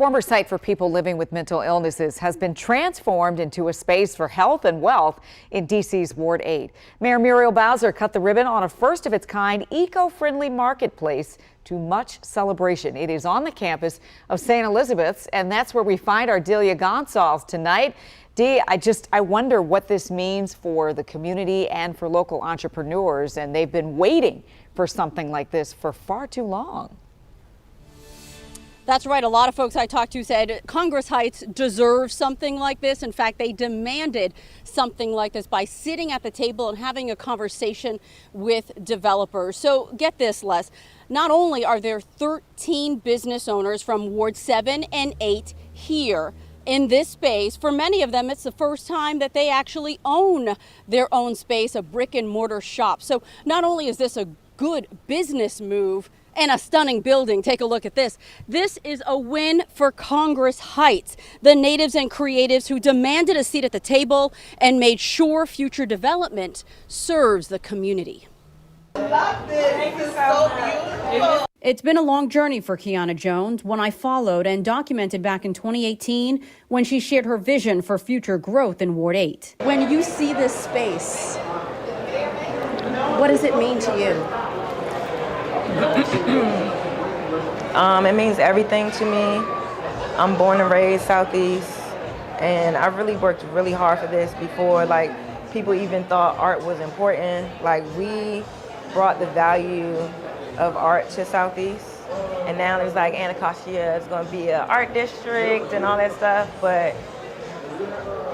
former site for people living with mental illnesses has been transformed into a space for health and wealth in D.C.'s Ward 8. Mayor Muriel Bowser cut the ribbon on a first-of-its-kind eco-friendly marketplace to much celebration. It is on the campus of St. Elizabeth's, and that's where we find our Delia Gonsalves tonight. Dee, I wonder what this means for the community and for local entrepreneurs, and they've been waiting for something like this for far too long. That's right. A lot of folks I talked to said Congress Heights deserves something like this. In fact, they demanded something like this by sitting at the table and having a conversation with developers. So get this, Les. Not only are there 13 business owners from Ward 7 and 8 here in this space, for many of them, it's the first time that they actually own their own space, a brick and mortar shop. So not only is this a good business move, and a stunning building. Take a look at this. This is a win for Congress Heights, the natives and creatives who demanded a seat at the table and made sure future development serves the community. This is so beautiful. It's been a long journey for Kiana Jones, one I followed and documented back in 2018 when she shared her vision for future growth in Ward 8. When you see this space, what does it mean to you? It means everything to me. I'm born and raised Southeast, and I really worked really hard for this before people even thought art was important. We brought the value of art to Southeast, and now there's Anacostia is going to be an art district and all that stuff. But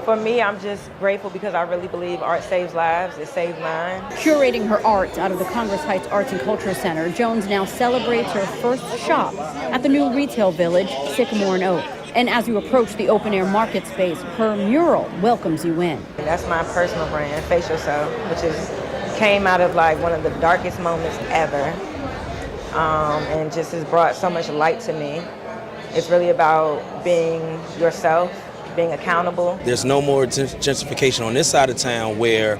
for me, I'm just grateful because I really believe art saves lives. It saved mine. Curating her art out of the Congress Heights Arts and Culture Center, Jones now celebrates her first shop at the new retail village, Sycamore and Oak. And as you approach the open-air market space, her mural welcomes you in. That's my personal brand, Face Yourself, which came out of one of the darkest moments ever, and just has brought so much light to me. It's really about being yourself, being accountable. There's no more gentrification on this side of town where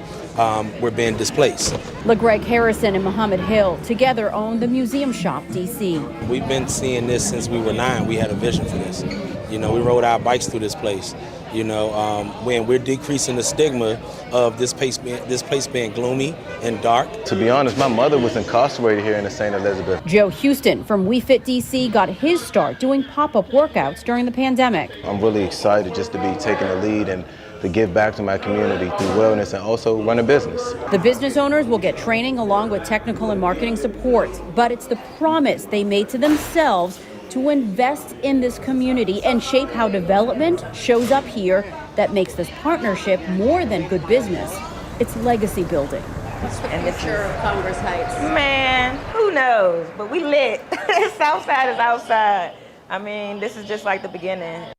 we're being displaced. LeGreg Harrison and Muhammad Hill together own the Museum Shop DC. We've been seeing this since we were 9. We had a vision for this. We rode our bikes through this place. When we're decreasing the stigma of this place being gloomy and dark. To be honest, my mother was incarcerated here in the St. Elizabeth. Joe Houston from WeFit DC got his start doing pop-up workouts during the pandemic. I'm really excited just to be taking the lead and to give back to my community through wellness and also run a business. The business owners will get training along with technical and marketing support, but it's the promise they made to themselves to invest in this community and shape how development shows up here that makes this partnership more than good business. It's legacy building. What's the future of Congress Heights? Man, who knows? But we lit. Southside is outside. This is just the beginning.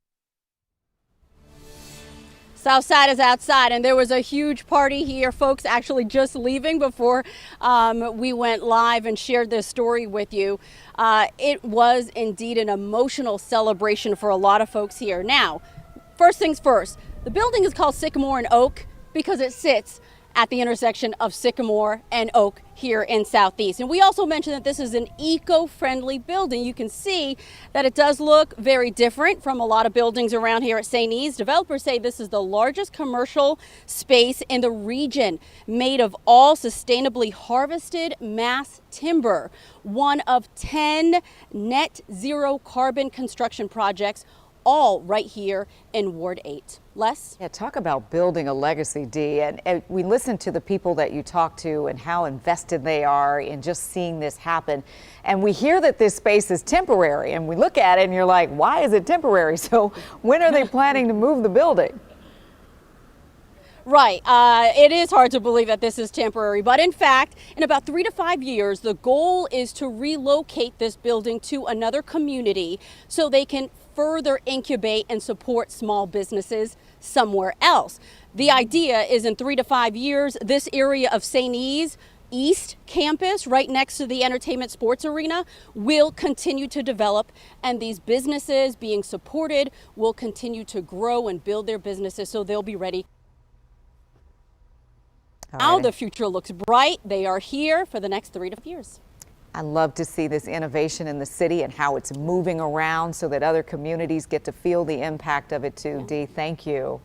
Southside is outside, and there was a huge party here. Folks actually just leaving before we went live and shared this story with you. It was indeed an emotional celebration for a lot of folks here. Now, first things first, the building is called Sycamore and Oak because it sits at the intersection of Sycamore and Oak here in Southeast. And we also mentioned that this is an eco-friendly building. You can see that it does look very different from a lot of buildings around here at St. E's. Developers say this is the largest commercial space in the region, made of all sustainably harvested mass timber, one of 10 net zero carbon construction projects, all right here in Ward 8. Les? Yeah, talk about building a legacy, Dee. And we listened to the people that you talked to and how invested they are in just seeing this happen. And we hear that this space is temporary, and we look at it and you're like, why is it temporary? So when are they planning to move the building? Right. It is hard to believe that this is temporary, but in fact, in about 3 to 5 years, the goal is to relocate this building to another community so they can further incubate and support small businesses somewhere else. The idea is in 3 to 5 years, this area of St. E's East Campus, right next to the Entertainment Sports Arena, will continue to develop, and these businesses being supported will continue to grow and build their businesses so they'll be ready. Now the future looks bright. They are here for the next 3 to 5 years. I love to see this innovation in the city and how it's moving around so that other communities get to feel the impact of it too. Dee, thank you.